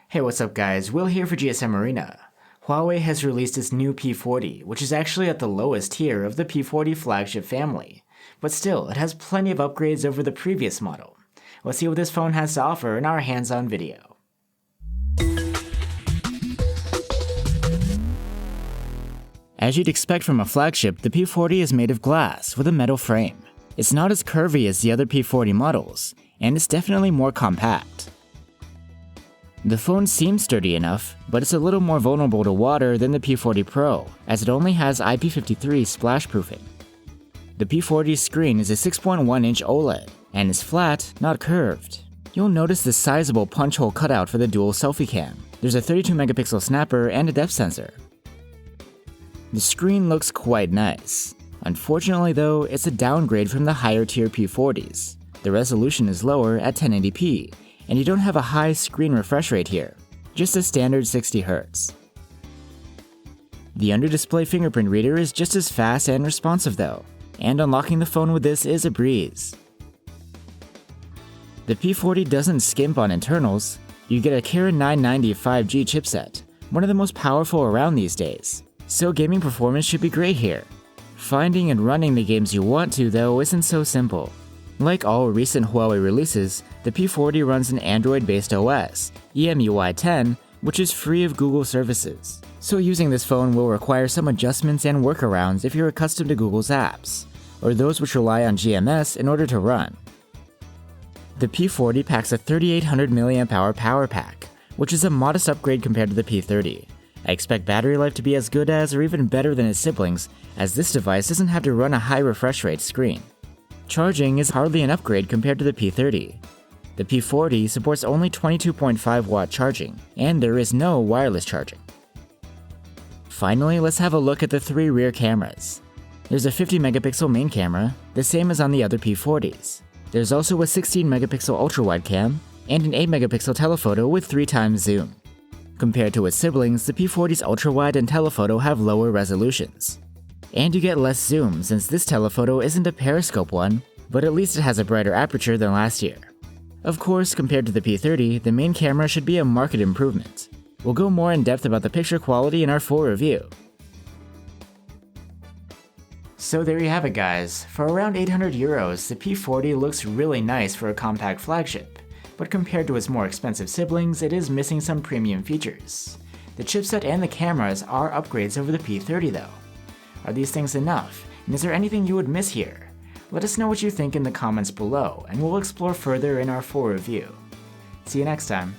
Hey, what's up guys, Will here for GSM Arena. Huawei has released its new P40, which is actually at the lowest tier of the P40 flagship family. But still, it has plenty of upgrades over the previous model. Let's see what this phone has to offer in our hands-on video. As you'd expect from a flagship, the P40 is made of glass with a metal frame. It's not as curvy as the other P40 models, and it's definitely more compact. The phone seems sturdy enough, but it's a little more vulnerable to water than the P40 Pro, as it only has IP53 splash proofing. The P40's screen is a 6.1-inch OLED, and is flat, not curved. You'll notice this sizable punch hole cutout for the dual selfie cam. There's a 32-megapixel snapper and a depth sensor. The screen looks quite nice. Unfortunately though, it's a downgrade from the higher tier P40s. The resolution is lower at 1080p, and you don't have a high screen refresh rate here, just a standard 60Hz. The under-display fingerprint reader is just as fast and responsive though, and unlocking the phone with this is a breeze. The P40 doesn't skimp on internals. You get a Kirin 990 5G chipset, one of the most powerful around these days, so gaming performance should be great here. Finding and running the games you want to though isn't so simple. Like all recent Huawei releases, the P40 runs an Android-based OS, EMUI 10, which is free of Google services. So using this phone will require some adjustments and workarounds if you're accustomed to Google's apps, or those which rely on GMS in order to run. The P40 packs a 3800 mAh power pack, which is a modest upgrade compared to the P30. I expect battery life to be as good as or even better than its siblings, as this device doesn't have to run a high refresh rate screen. Charging is hardly an upgrade compared to the P30. The P40 supports only 22.5 watt charging, and there is no wireless charging. Finally, let's have a look at the three rear cameras. There's a 50 megapixel main camera, the same as on the other P40s. There's also a 16 megapixel ultra-wide cam, and an 8 megapixel telephoto with 3x zoom. Compared to its siblings, the P40's ultra-wide and telephoto have lower resolutions. And you get less zoom since this telephoto isn't a periscope one, but at least it has a brighter aperture than last year. Of course, compared to the P30, the main camera should be a marked improvement. We'll go more in depth about the picture quality in our full review. So there you have it guys, for around 800 euros, the P40 looks really nice for a compact flagship, but compared to its more expensive siblings, it is missing some premium features. The chipset and the cameras are upgrades over the P30 though. Are these things enough, and is there anything you would miss here? Let us know what you think in the comments below, and we'll explore further in our full review. See you next time.